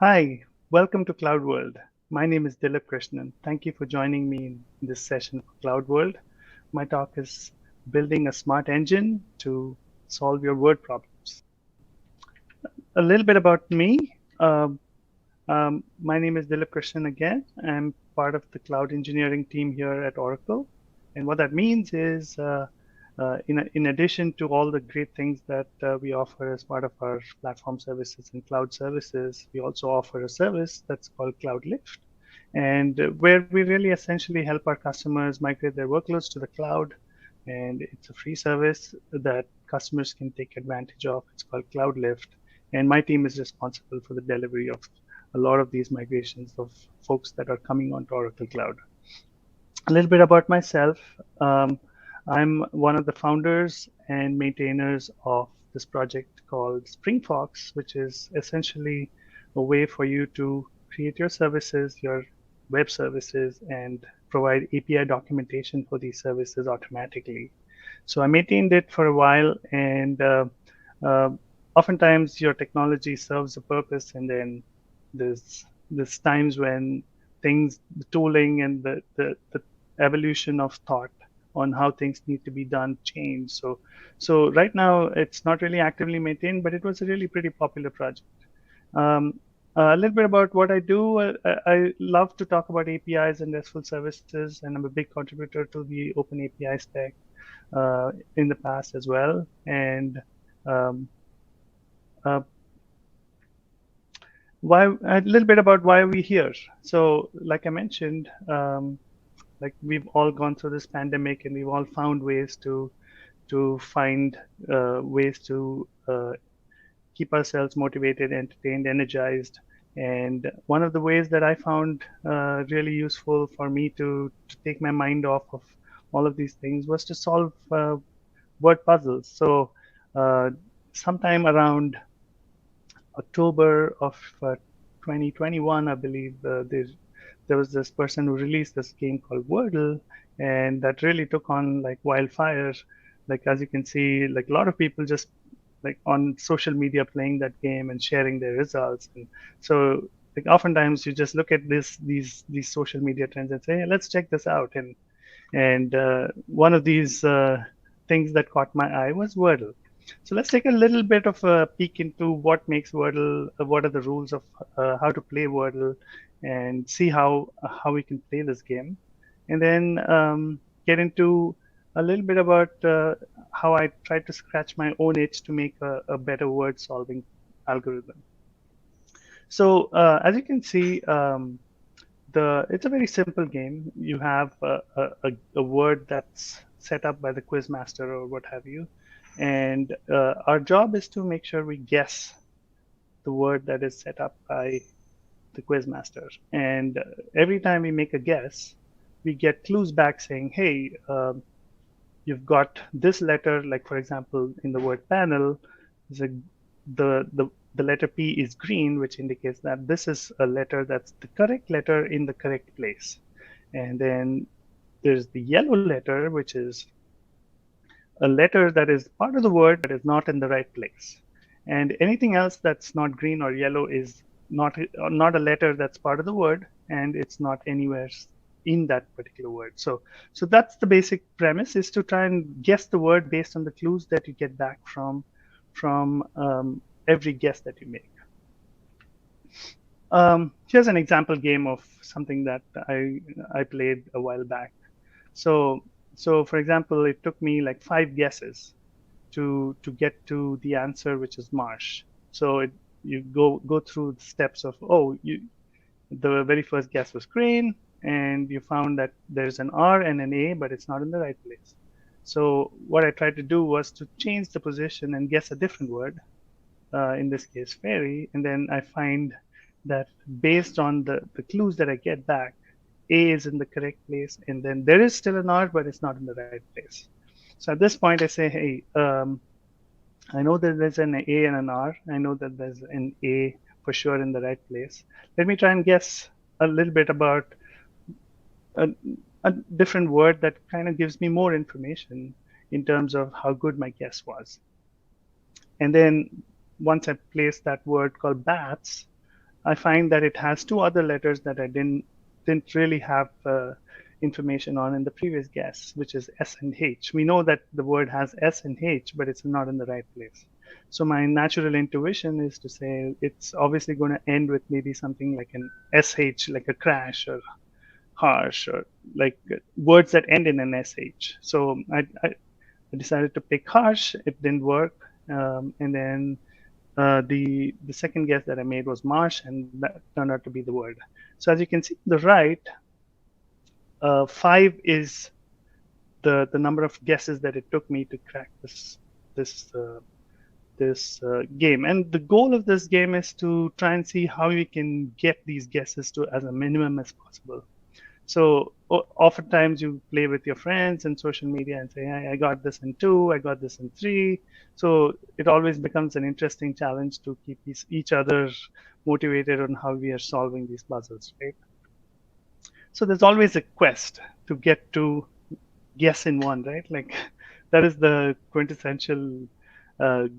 Hi, welcome to CloudWorld. My name is Dilip Krishnan. Thank you for joining me in this session for CloudWorld. My talk is building a smart engine to solve your word problems. A little bit about me. My name is Dilip Krishnan again. I'm part of the cloud engineering team here at Oracle. And what that means is, in addition to all the great things that we offer as part of our platform services and cloud services, we also offer a service that's called CloudLift, and where we really essentially help our customers migrate their workloads to the cloud. And it's a free service that customers can take advantage of. It's called CloudLift. And my team is responsible for the delivery of a lot of these migrations of folks that are coming onto Oracle Cloud. A little bit about myself. I'm one of the founders and maintainers of this project called SpringFox, which is essentially a way for you to create your services, your web services, and provide API documentation for these services automatically. So I maintained it for a while, and uh, oftentimes your technology serves a purpose, and then there's times when the tooling and the evolution of thought on how things need to be done change. So right now it's not really actively maintained, but it was a really pretty popular project. Um, a little bit about what I do. I love to talk about APIs and RESTful services, and I'm a big contributor to the Open API stack in the past as well. And um, uh, why a little bit about why we're here. So, like I mentioned, like we've all gone through this pandemic, and we've all found ways to find ways to keep ourselves motivated, entertained, energized. And one of the ways that I found really useful for me to take my mind off of all of these things was to solve word puzzles. So sometime around October of 2021, I believe, there was this person who released this game called Wordle, and that really took on like wildfire. Like as you can see, like a lot of people just like on social media playing that game and sharing their results. And so like oftentimes you just look at these social media trends and say, hey, let's check this out. And one of these things that caught my eye was Wordle. So let's take a little bit of a peek into what makes Wordle, what are the rules of how to play Wordle, and see how we can play this game, and then get into a little bit about how I tried to scratch my own itch to make a better word solving algorithm. So as you can see, it's a very simple game. You have a word that's set up by the quiz master or what have you, and our job is to make sure we guess the word that is set up by the quiz master. And every time we make a guess, we get clues back saying, hey, you've got this letter, like for example, in the word panel, the, the letter P is green, which indicates that this is a letter that's the correct letter in the correct place. And then there's the yellow letter, which is a letter that is part of the word but is not in the right place. And anything else that's not green or yellow is not a letter that's part of the word, and it's not anywhere in that particular word. So that's the basic premise, is to try and guess the word based on the clues that you get back from every guess that you make. Here's an example game of something that I played a while back. So so for example, it took me like 5 guesses to get to the answer, which is marsh. So you go through the steps of, the very first guess was crane, and you found that there's an R and an A, but it's not in the right place. So what I tried to do was to change the position and guess a different word, in this case fairy, and then I find that based on the clues that I get back, A is in the correct place, and then there is still an R, but it's not in the right place. So at this point, I say, hey, I know that there's an A and an R. I know that there's an A for sure in the right place. Let me try and guess a little bit about a, a different word that kind of gives me more information in terms of how good my guess was. And then once I place that word called bats, I find that it has two other letters that I didn't really have information on in the previous guess, which is S and H. We know that the word has S and H, but it's not in the right place. So my natural intuition is to say it's obviously going to end with maybe something like an SH, like a crash or harsh, or like words that end in an SH. So I decided to pick harsh. It didn't work. And then the second guess that I made was marsh, and that turned out to be the word. So as you can see on the right, 5 is the number of guesses that it took me to crack this game. And the goal of this game is to try and see how we can get these guesses to as a minimum as possible. So oftentimes you play with your friends and social media and say, hey, I got this in 2, I got this in 3. So it always becomes an interesting challenge to keep each other motivated on how we are solving these puzzles, right? So there's always a quest to get to guess in 1, right? Like that is the quintessential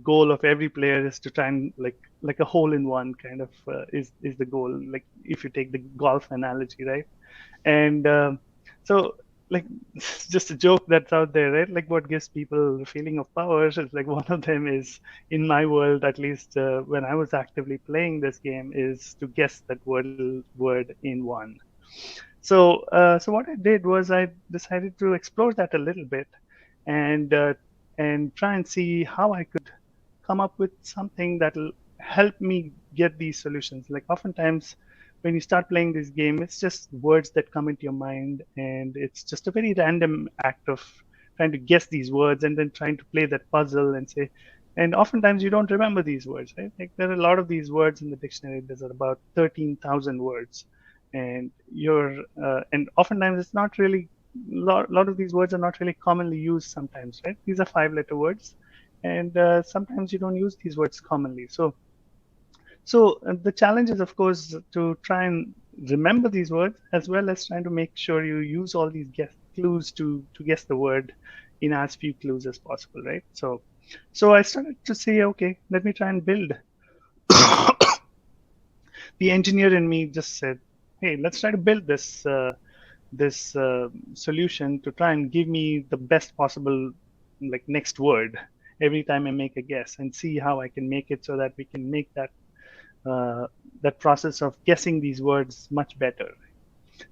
goal of every player, is to try and like a hole in 1 kind of is the goal. Like if you take the golf analogy, right? And so like just a joke that's out there, right? Like what gives people a feeling of power is like one of them is, in my world at least, when I was actively playing this game, is to guess that word in 1. So so what I did was I decided to explore that a little bit and try and see how I could come up with something that'll help me get these solutions. Like oftentimes when you start playing this game, it's just words that come into your mind, and it's just a very random act of trying to guess these words and then trying to play that puzzle and say, and oftentimes you don't remember these words, right? Like there are a lot of these words in the dictionary. There's about 13,000 words, and and oftentimes it's not really, lot of these words are not really commonly used sometimes, right? These are 5-letter words, and sometimes you don't use these words commonly. So the challenge is, of course, to try and remember these words, as well as trying to make sure you use all these clues to guess the word in as few clues as possible, right? So I started to say, okay, let me try and build. The engineer in me just said, hey, let's try to build this solution to try and give me the best possible like next word every time I make a guess, and see how I can make it so that we can make that process of guessing these words much better.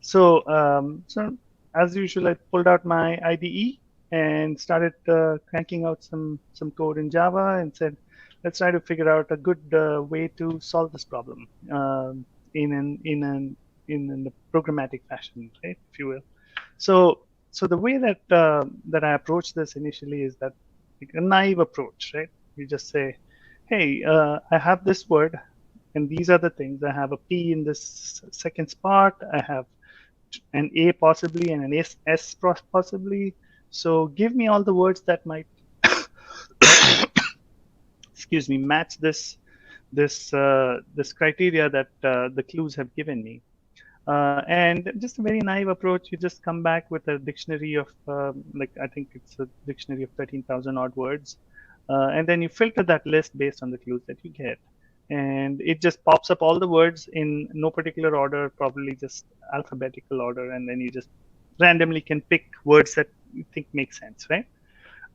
So as usual, I pulled out my IDE and started cranking out some code in Java and said, let's try to figure out a good way to solve this problem in a programmatic fashion, right, if you will. So the way that that I approach this initially is that, like, a naive approach, right? You just say, hey, I have this word, and these are the things. I have a P in this second spot. I have an A possibly and an S possibly. So give me all the words that might, excuse me, match this criteria that the clues have given me. And just a very naive approach. You just come back with a dictionary of like, I think it's a dictionary of 13,000 odd words, and then you filter that list based on the clues that you get. And it just pops up all the words in no particular order, probably just alphabetical order, and then you just randomly can pick words that you think make sense, right?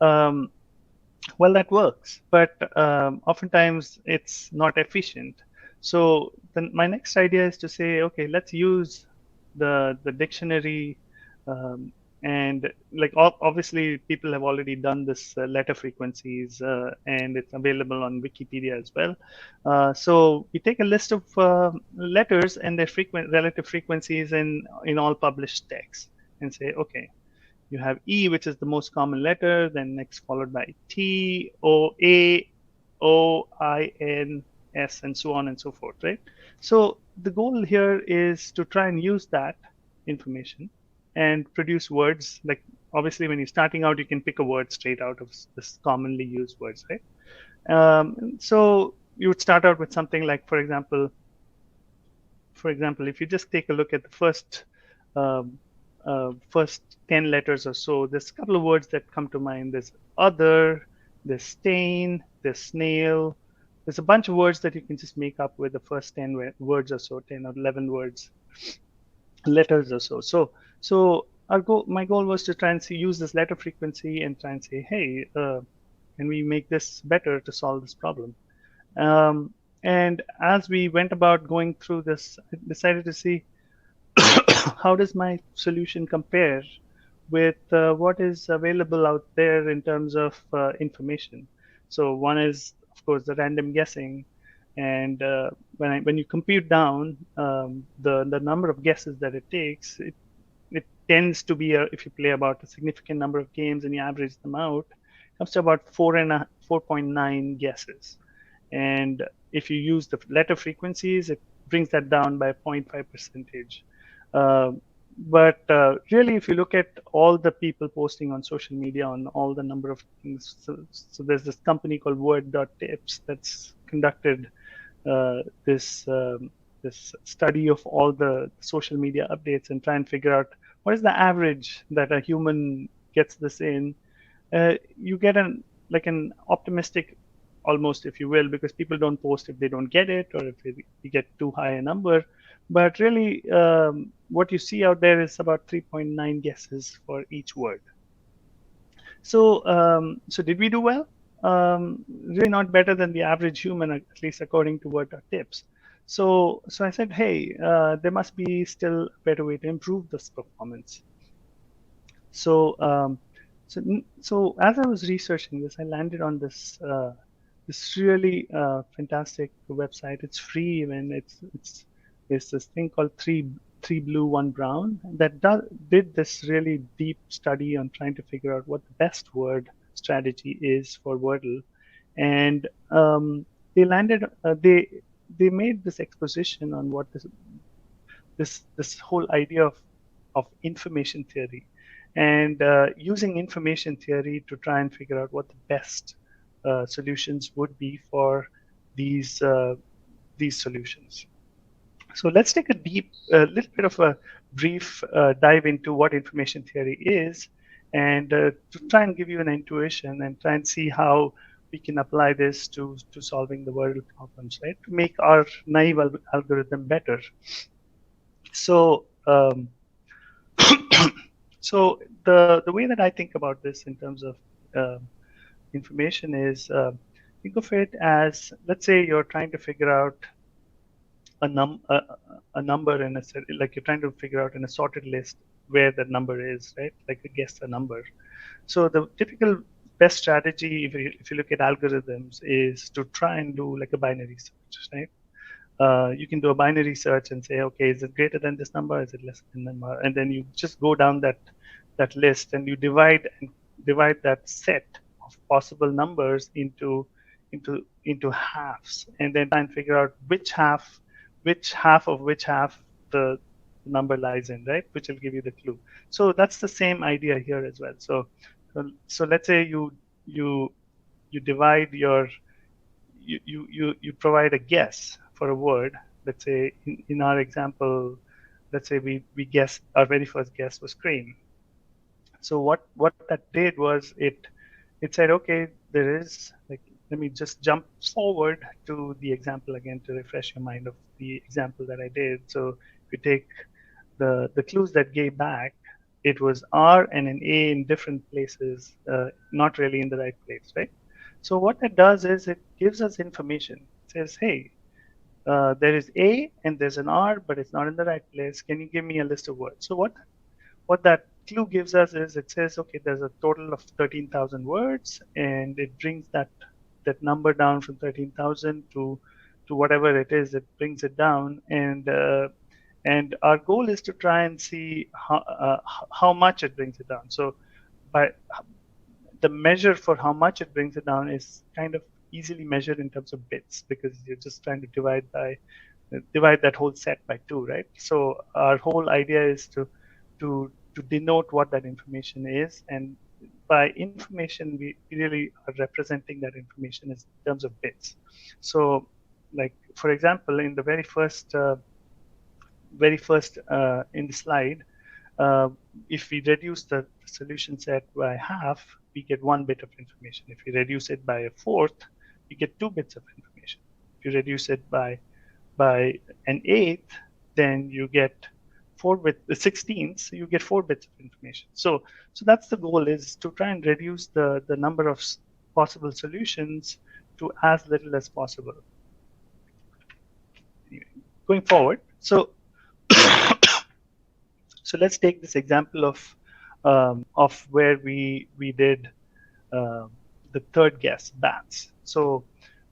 Well, that works, but oftentimes it's not efficient. So then my next idea is to say, okay, let's use the dictionary, and like obviously people have already done this letter frequencies, and it's available on Wikipedia as well. So we take a list of letters and their relative frequencies in all published texts, and say, okay, you have E, which is the most common letter, then next followed by T, O, A, O, I, N, S, and so on and so forth, right? So the goal here is to try and use that information and produce words. Like obviously when you're starting out, you can pick a word straight out of this commonly used words, right? So you would start out with something like, for example, if you just take a look at the first 10 letters or so, there's a couple of words that come to mind. There's other, there's stain, there's snail, there's a bunch of words that you can just make up with the first 10 words or so, 10 or 11 words, letters or so. So my goal was to try and use this letter frequency and try and say, hey, can we make this better to solve this problem? And as we went about going through this, I decided to see how does my solution compare with what is available out there in terms of information. So one is, of course, the random guessing, and when you compute down the number of guesses that it takes, it tends to be if you play about a significant number of games and you average them out, it comes to about 4.9 guesses. And if you use the letter frequencies, it brings that down by 0.5 percentage. But really, if you look at all the people posting on social media on all the number of things, so there's this company called Word.tips that's conducted this study of all the social media updates and try and figure out what is the average that a human gets this in. You get an optimistic, almost, if you will, because people don't post if they don't get it or if you get too high a number. But really, what you see out there is about 3.9 guesses for each word. So did we do well? Really not better than the average human, at least according to Word.tips. So I said, hey, there must be still a better way to improve this performance. So as I was researching this, I landed on this really fantastic website. It's free even. It's this thing called three blue, one brown that did this really deep study on trying to figure out what the best word strategy is for Wordle, and they landed. They made this exposition on what this whole idea of information theory, and using information theory to try and figure out what the best solutions would be for these solutions. So let's take a little bit of a brief dive into what information theory is, and to try and give you an intuition and try and see how we can apply this to solving the Wordle problems, right? To make our naive algorithm better. So so the way that I think about this in terms of information is, think of it as, let's say you're trying to figure out a number in a set, like you're trying to figure out in a sorted list where the number is, right? Like guess a number. So the typical best strategy, if you look at algorithms, is to try and do like a binary search, right? You can do a binary search and say, okay, is it greater than this number? Is it less than this number? And then you just go down that list and you divide that set of possible numbers into halves, and then try and figure out which half of which half the number lies in, right? Which will give you the clue. So that's the same idea here as well. So let's say you divide your you provide a guess for a word. Let's say in our example, let's say we guessed, our very first guess was crane. So what that did was it said, okay, there is, like, let me just jump forward to the example again to refresh your mind of the example that I did. So if you take the clues that gave back, it was R and an A in different places, not really in the right place, right? So what that does is it gives us information. It says, hey, there is A and there's an R, but it's not in the right place. Can you give me a list of words? So what that clue gives us is, it says, okay, there's a total of 13,000 words, and it brings that number down from 13,000 to whatever it is. It brings it down, and our goal is to try and see how much it brings it down. So by the measure for how much it brings it down is kind of easily measured in terms of bits, because you're just trying to divide that whole set by 2, right? So our whole idea is to denote what that information is, and by information we really are representing that information in terms of bits. So, like, for example, in the very first in the slide, if we reduce the solution set by half, we get 1 bit of information. If we reduce it by a fourth, we get 2 bits of information. if you reduce it by an eighth, then you get 16, so you get 4 bits of information. So that's the goal, is to try and reduce the number of possible solutions to as little as possible. Anyway, going forward, so so let's take this example of where we did the third guess, bats. So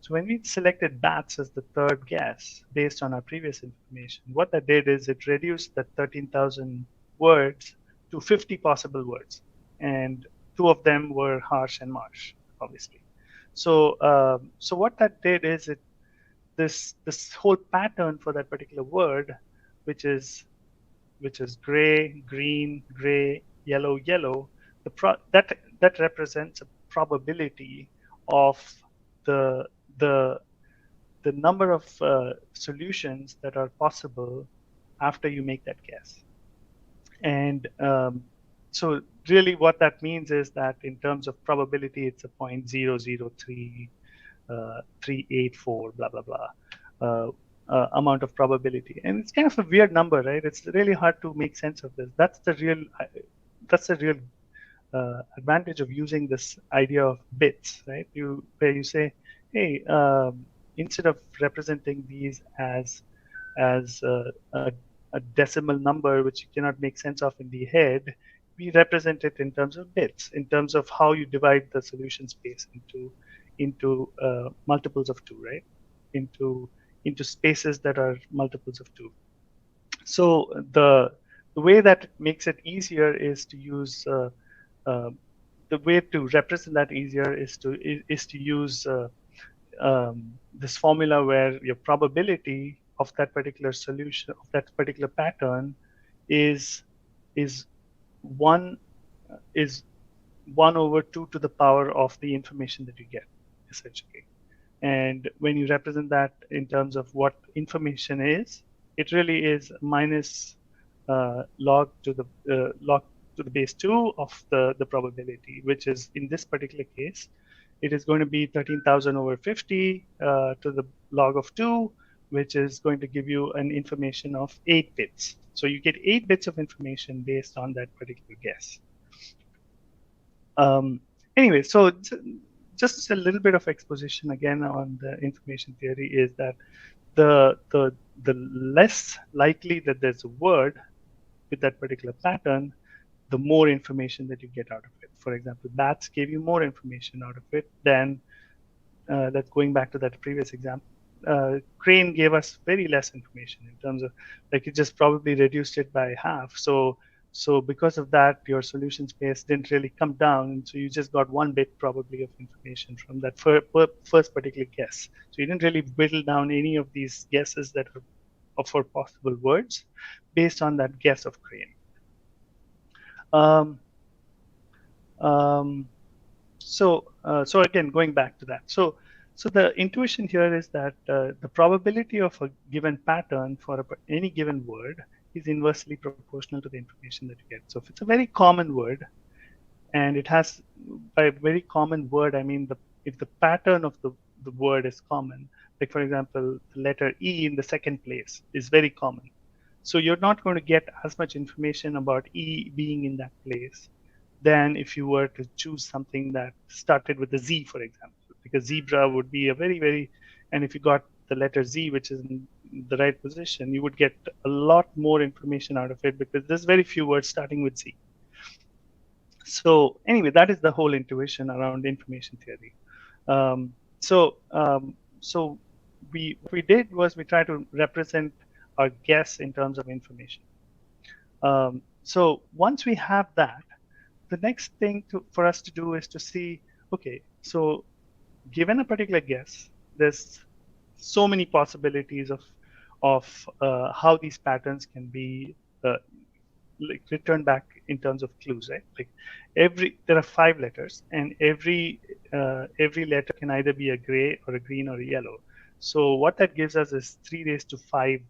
when we selected bats as the third guess based on our previous information, what that did is it reduced the 13,000 words to 50 possible words, and 2 of them were harsh and marsh, obviously. So what that did is this whole pattern for that particular word, which is gray, green, gray, yellow, yellow, that represents a probability of the number of solutions that are possible after you make that guess. And so really what that means is that in terms of probability, it's a 0.003384, blah, blah, blah, amount of probability. And it's kind of a weird number, right? It's really hard to make sense of this. That's the real advantage of using this idea of bits, right? Where you say, hey, instead of representing these as a decimal number which you cannot make sense of in the head, we represent it in terms of bits, in terms of how you divide the solution space into multiples of 2, right? Into spaces that are multiples of 2. So the way that makes it easier is to use the way to represent that easier is to use this formula where your probability of that particular solution, of that particular pattern, is 1 over 2 to the power of the information that you get, essentially. And when you represent that in terms of what information is, it really is minus log to the base 2 of the probability, which is, in this particular case, it is going to be 13,000 over 50 to the log of 2, which is going to give you an information of 8 bits. So you get 8 bits of information based on that particular guess. Anyway, so just a little bit of exposition again on the information theory is that the less likely that there's a word with that particular pattern, the more information that you get out of it. For example, bats gave you more information out of it than, that's going back to that previous example. Crane gave us very less information in terms of, like, it just probably reduced it by half. So because of that, your solution space didn't really come down. And so you just got 1 bit probably of information from that first particular guess. So you didn't really whittle down any of these guesses that are for possible words based on that guess of Crane. So again, going back to that. So the intuition here is that the probability of a given pattern for any given word is inversely proportional to the information that you get. So if it's a very common word, and it has, by very common word, I mean if the pattern of the word is common, like for example, the letter E in the second place is very common. So you're not going to get as much information about E being in that place than if you were to choose something that started with a Z, for example, because zebra would be a very, and if you got the letter Z, which is in the right position, you would get a lot more information out of it because there's very few words starting with Z. So anyway, that is the whole intuition around information theory. So what we did was we tried to represent our guess in terms of information. So once we have that, the next thing for us to do is to see, okay, so given a particular guess, there's so many possibilities of how these patterns can be like returned back in terms of clues, right? Like there are 5 letters, and every letter can either be a gray or a green or a yellow. So what that gives us is 3 raised to 5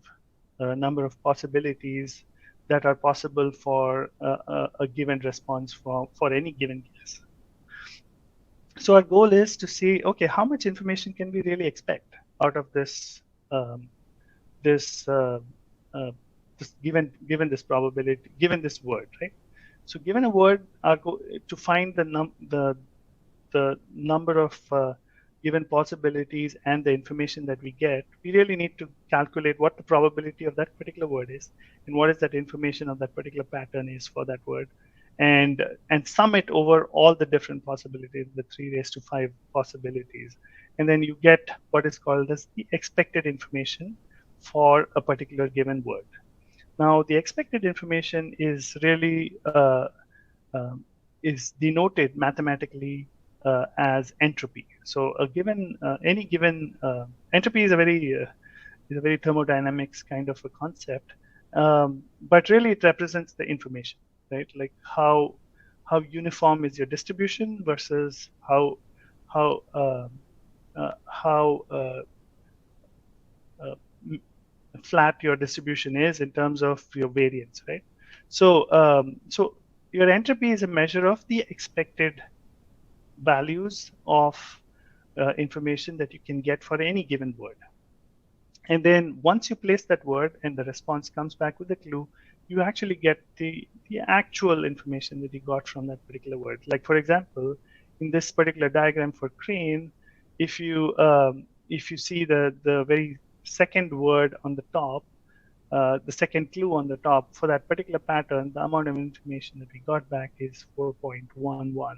number of possibilities that are possible for a given response for any given guess. So our goal is to see, okay, how much information can we really expect out of this this this given this probability, given this word, right? So given a word, to find the number of given possibilities and the information that we get, we really need to calculate what the probability of that particular word is, and what is that information of that particular pattern is for that word, and sum it over all the different possibilities, the 3 raised to 5 possibilities, and then you get what is called as the expected information for a particular given word. Now, the expected information is really is denoted mathematically as entropy. So a given any given entropy is a very thermodynamics kind of a concept, but really it represents the information, right? Like how uniform is your distribution versus how how uh, flat your distribution is in terms of your variance, right? So your entropy is a measure of the expected values of information that you can get for any given word. And then once you place that word and the response comes back with a clue, you actually get the actual information that you got from that particular word. Like, for example, in this particular diagram for crane, if you see the very second word on the top, the second clue on the top for that particular pattern, the amount of information that we got back is 4.11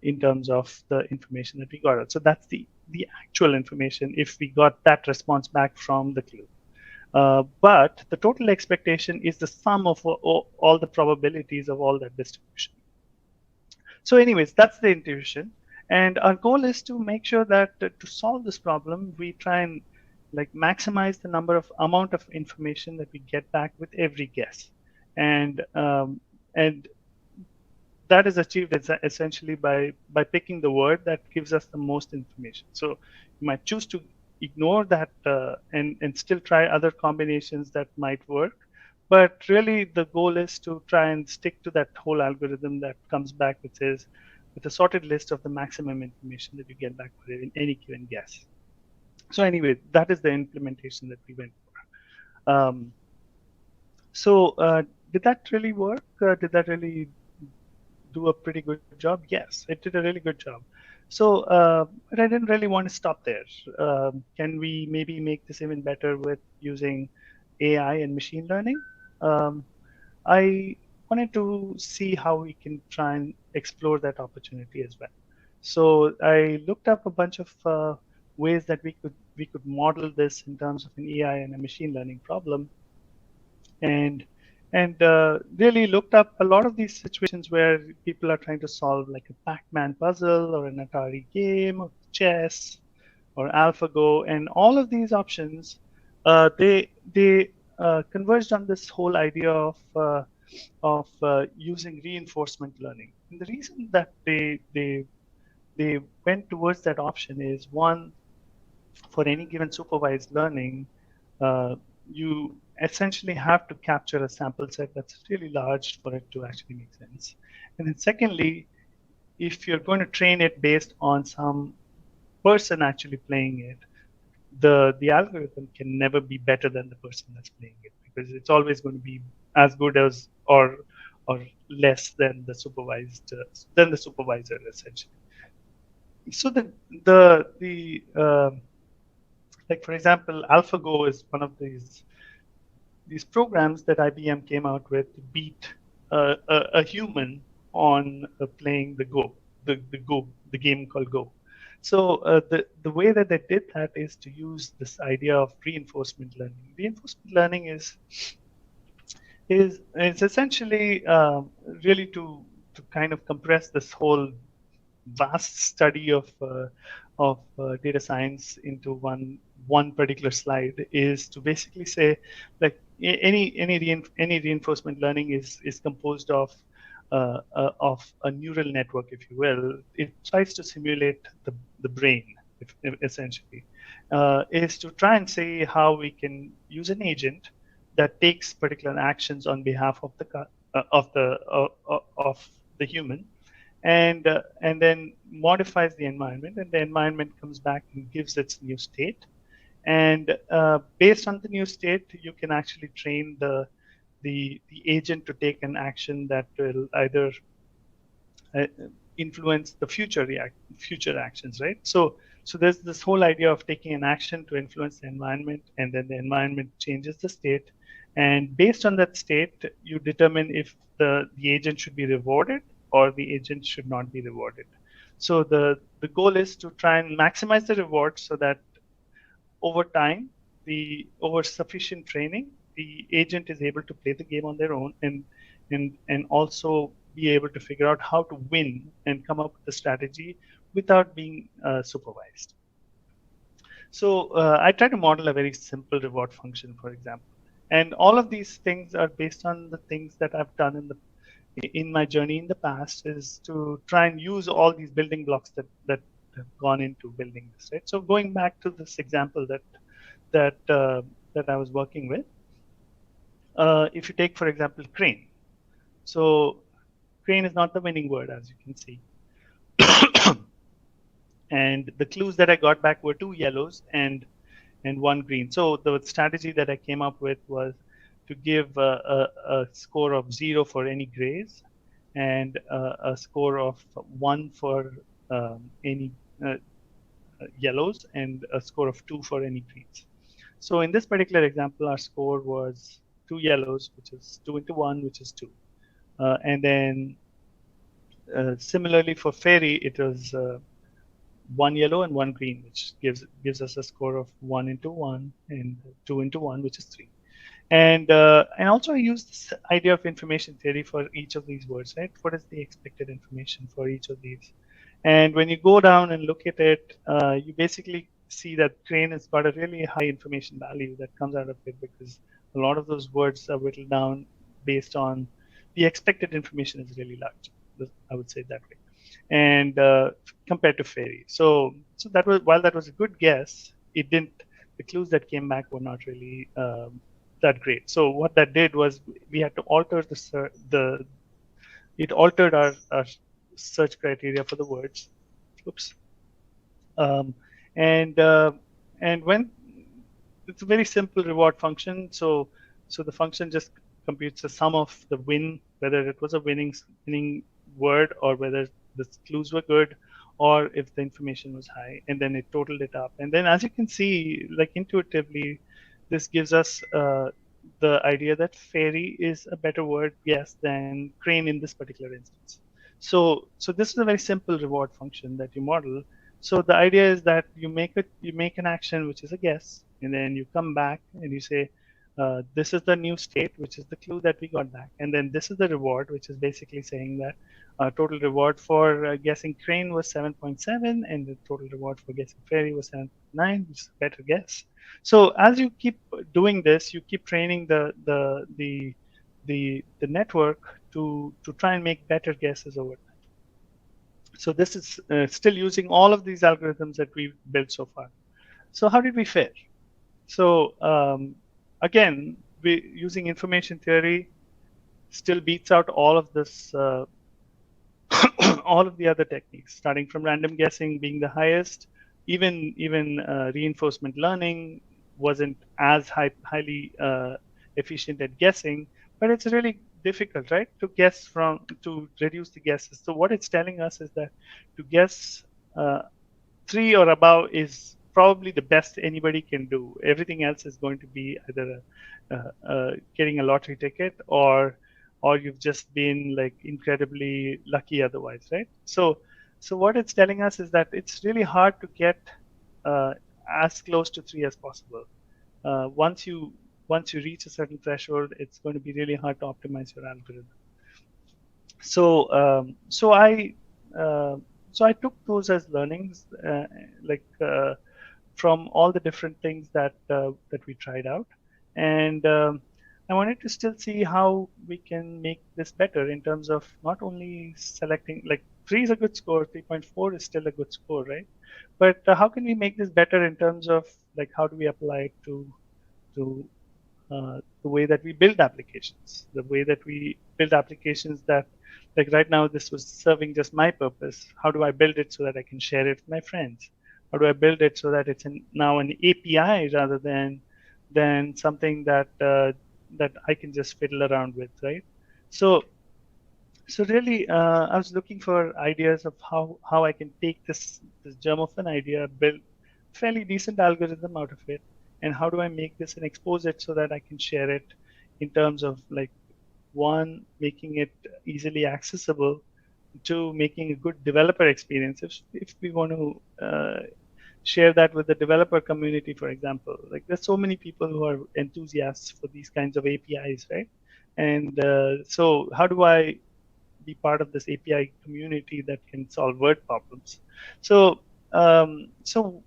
in terms of the information that we got. So that's the actual information if we got that response back from the clue. But the total expectation is the sum of all the probabilities of all that distribution. So anyways, that's the intuition. And our goal is to make sure that to solve this problem, we try and like maximize the amount of information that we get back with every guess. And that is achieved essentially by picking the word that gives us the most information. So you might choose to ignore that and still try other combinations that might work. But really, the goal is to try and stick to that whole algorithm that comes back, which is with a sorted list of the maximum information that you get back for any given guess. So anyway, that is the implementation that we went for. Did that really work? Did that really do a pretty good job? Yes, it did a really good job. So, but I didn't really want to stop there. Can we maybe make this even better with using AI and machine learning? I wanted to see how we can try and explore that opportunity as well. So I looked up a bunch of ways that we could model this in terms of an AI and a machine learning problem, and really looked up a lot of these situations where people are trying to solve like a Pac-Man puzzle or an Atari game or chess or AlphaGo, and all of these options they converged on this whole idea of using reinforcement learning. And the reason that they went towards that option is, one, for any given supervised learning, you essentially have to capture a sample set that's really large for it to actually make sense. And then secondly, if you're going to train it based on some person actually playing it, the algorithm can never be better than the person that's playing it, because it's always going to be as good as or less than the supervisor essentially. So like, for example, AlphaGo is one of these programs that IBM came out with to beat a human on playing the game called Go. So the way that they did that is to use this idea of reinforcement learning. Reinforcement learning is essentially really to kind of compress this whole vast study of data science into one particular slide, is to basically say, like, any reinforcement learning is composed of a neural network, if you will. It tries to simulate the brain, essentially, is to try and see how we can use an agent that takes particular actions on behalf of the human, and then modifies the environment, and the environment comes back and gives its new state. And based on the new state, you can actually train the agent to take an action that will either uh, influence the future actions, right? So there's this whole idea of taking an action to influence the environment, and then the environment changes the state, and based on that state, you determine if the agent should be rewarded or the agent should not be rewarded. So the goal is to try and maximize the reward so that over time, the over sufficient training, the agent is able to play the game on their own, and also be able to figure out how to win and come up with a strategy without being supervised. So I try to model a very simple reward function, for example, and all of these things are based on the things that I've done in my journey in the past, is to try and use all these building blocks that have gone into building this, right? So going back to this example that I was working with, if you take, for example, crane. So crane is not the winning word, as you can see. And the clues that I got back were 2 yellows and 1 green. So the strategy that I came up with was to give a score of 0 for any grays, and a score of 1 for any yellows, and a score of 2 for any greens. So in this particular example, our score was 2 yellows, which is 2 into 1, which is 2. And then similarly for fairy, it was 1 yellow and 1 green, which gives us a score of 1 into 1 and 2 into 1, which is 3. And also I use this idea of information theory for each of these words, right? What is the expected information for each of these? And when you go down and look at it, you basically see that crane has got a really high information value that comes out of it, because a lot of those words are whittled down based on the expected information is really large. I would say that way. And compared to fairy, so that was, while that was a good guess, it didn't. The clues that came back were not really that great. So what that did was we had to alter it altered our search criteria for the words. Oops. Um, and when it's a very simple reward function, so the function just computes the sum of the win, whether it was a winning word, or whether the clues were good, or if the information was high, and then it totaled it up. And then, as you can see, like intuitively, this gives us the idea that fairy is a better word guess than crane in this particular instance. So this is a very simple reward function that you model. So the idea is that you make an action which is a guess, and then you come back and you say, this is the new state, which is the clue that we got back, and then this is the reward, which is basically saying that total reward for guessing crane was 7.7, and the total reward for guessing fairy was 7.9, which is a better guess. So as you keep doing this, you keep training the network to try and make better guesses over time. So this is still using all of these algorithms that we've built so far. So how did we fare? So again, using information theory still beats out all of this, all of the other techniques, starting from random guessing being the highest. Even reinforcement learning wasn't as highly efficient at guessing, but it's really difficult, right, to reduce the guesses. So what it's telling us is that to guess 3 or above is probably the best anybody can do. Everything else is going to be either getting a lottery ticket, or you've just been like incredibly lucky otherwise, right? So what it's telling us is that it's really hard to get as close to 3 as possible. Once you reach a certain threshold, it's going to be really hard to optimize your algorithm. So I took those as learnings, from all the different things that we tried out, and I wanted to still see how we can make this better in terms of not only selecting, like 3 is a good score, 3.4 is still a good score, right? But how can we make this better in terms of like how do we apply it to the way that we build applications, that Like right now, this was serving just my purpose. How do I build it so that I can share it with my friends? How do I build it so that it's now an API rather than something that I can just fiddle around with, right? So so really, I was looking for ideas of how I can take this germ of an idea, build fairly decent algorithm out of it, and how do I make this and expose it so that I can share it in terms of like one, making it easily accessible, two, making a good developer experience. If we want to share that with the developer community, for example, like there's so many people who are enthusiasts for these kinds of APIs, right? And so how do I be part of this API community that can solve word problems? So, so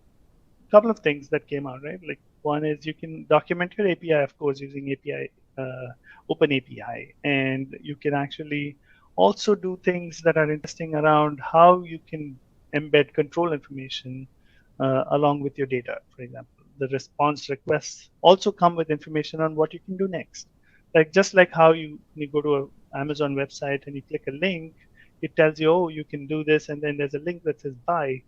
a couple of things that came out, right? Like one is you can document your API, of course, using API, Open API, and you can actually also do things that are interesting around how you can embed control information along with your data. For example, the response requests also come with information on what you can do next. Like just like how you go to an Amazon website and you click a link, it tells you, oh, you can do this, and then there's a link that says buy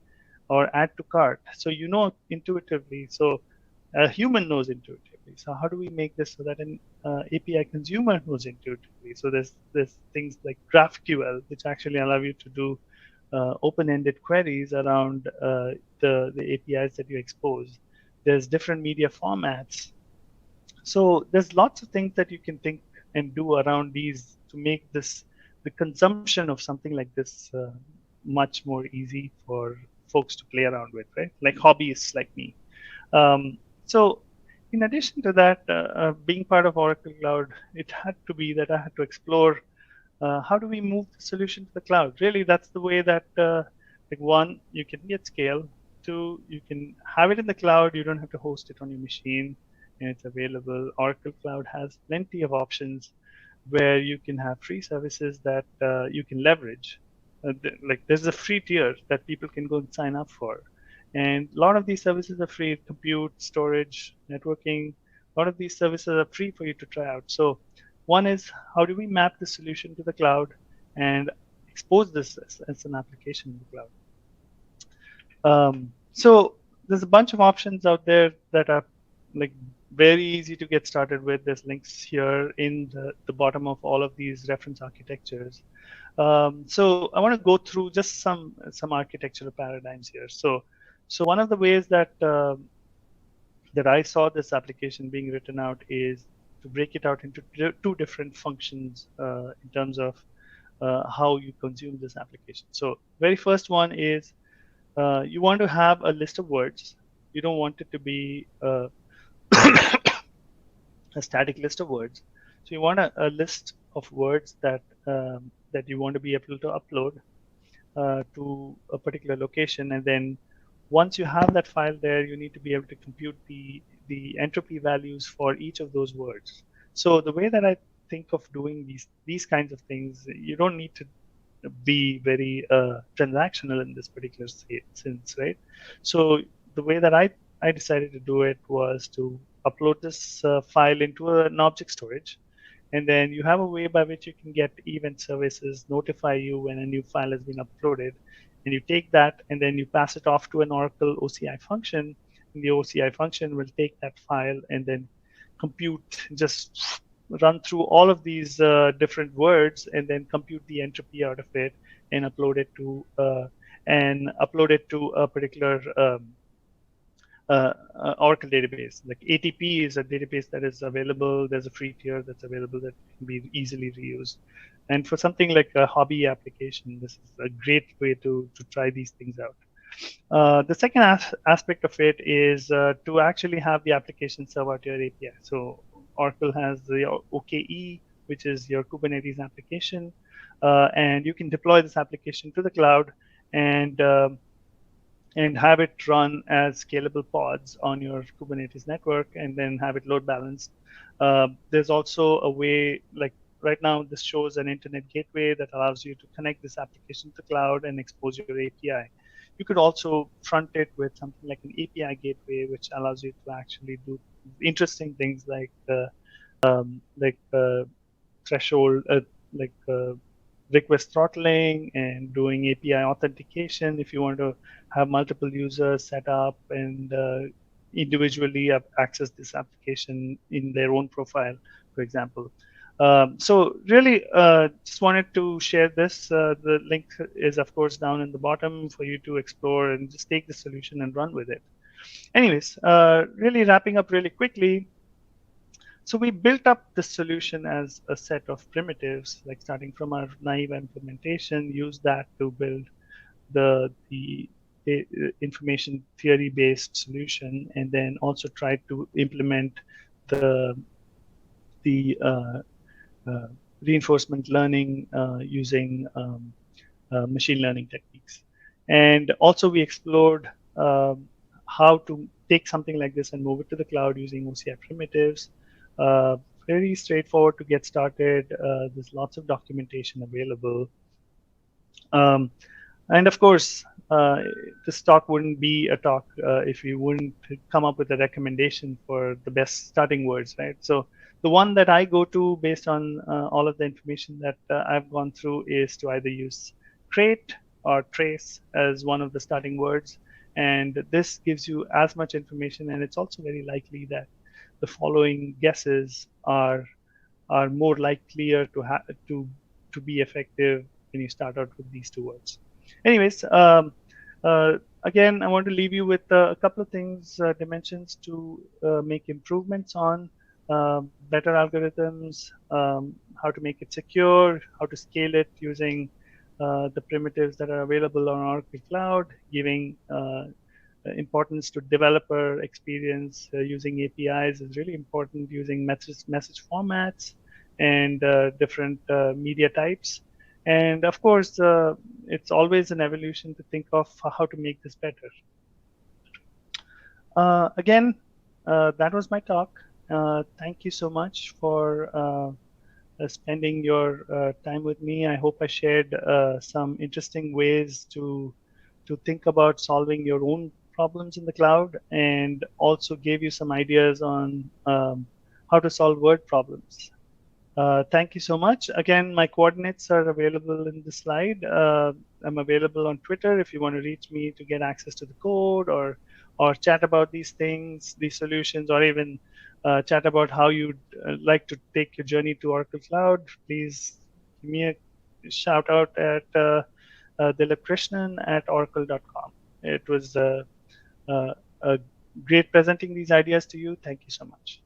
or add to cart. So you know intuitively. So a human knows intuitively. So how do we make this so that an API consumer knows intuitively? So there's things like GraphQL, which actually allow you to do open-ended queries around the APIs that you expose. There's different media formats. So there's lots of things that you can think and do around these to make this the consumption of something like this much more easy for folks to play around with, right? Like hobbyists like me. So in addition to that, being part of Oracle Cloud, it had to be that I had to explore how do we move the solution to the cloud? Really, that's the way that, like one, you can get scale. Two, you can have it in the cloud. You don't have to host it on your machine, and it's available. Oracle Cloud has plenty of options where you can have free services that you can leverage. Like there's a free tier that people can go and sign up for. And a lot of these services are free: compute, storage, networking. A lot of these services are free for you to try out. So one is how do we map the solution to the cloud and expose this as an application in the cloud? So there's a bunch of options out there that are like very easy to get started with. There's links here in the bottom of all of these reference architectures. So I want to go through just some architectural paradigms here. So one of the ways that that I saw this application being written out is to break it out into two different functions in terms of how you consume this application. So very first one is you want to have a list of words. You don't want it to be a static list of words. So you want a list of words that that you want to be able to upload to a particular location, and then once you have that file there, you need to be able to compute the entropy values for each of those words. So the way that I think of doing these kinds of things, you don't need to be very transactional in this particular sense, right? So the way that I decided to do it was to upload this file into an object storage, and then you have a way by which you can get event services notify you when a new file has been uploaded, and you take that and then you pass it off to an Oracle OCI function, and the OCI function will take that file and then compute, just run through all of these different words and then compute the entropy out of it and upload it to a particular Oracle database. Like ATP is a database that is available. There's a free tier that's available that can be easily reused. And for something like a hobby application, this is a great way to try these things out. The second aspect of it is to actually have the application serve out your API. So Oracle has the OKE, which is your Kubernetes application, and you can deploy this application to the cloud and have it run as scalable pods on your Kubernetes network, and then have it load balanced. There's also a way, like right now, this shows an internet gateway that allows you to connect this application to the cloud and expose your API. You could also front it with something like an API gateway, which allows you to actually do interesting things like threshold, like request throttling and doing API authentication if you want to have multiple users set up and individually access this application in their own profile, for example. So really just wanted to share this. The link is, of course, down in the bottom for you to explore and just take the solution and run with it. Anyways, really wrapping up really quickly. So we built up the solution as a set of primitives, like starting from our naive implementation, use that to build the information theory based solution, and then also try to implement the reinforcement learning using machine learning techniques. And also we explored how to take something like this and move it to the cloud using OCI primitives. Very straightforward to get started. There's lots of documentation available. Um, and of course, this talk wouldn't be a talk if you wouldn't come up with a recommendation for the best starting words, right? So the one that I go to based on all of the information that I've gone through is to either use crate or trace as one of the starting words. And this gives you as much information, and it's also very likely that the following guesses are more likelier to be effective when you start out with these two words. Anyways, again, I want to leave you with a couple of things, dimensions to make improvements on, better algorithms, how to make it secure, how to scale it using the primitives that are available on Oracle Cloud, giving importance to developer experience using APIs is really important, using message formats and different media types. And of course, it's always an evolution to think of how to make this better. Again, that was my talk. Thank you so much for spending your time with me. I hope I shared some interesting ways to think about solving your own problems in the cloud, and also gave you some ideas on how to solve word problems. Thank you so much. Again, my coordinates are available in the slide. I'm available on Twitter if you want to reach me to get access to the code, or chat about these things, these solutions, or even chat about how you'd like to take your journey to Oracle Cloud. Please give me a shout out at Dilip Krishnan at oracle.com. It was a great presenting these ideas to you. Thank you so much.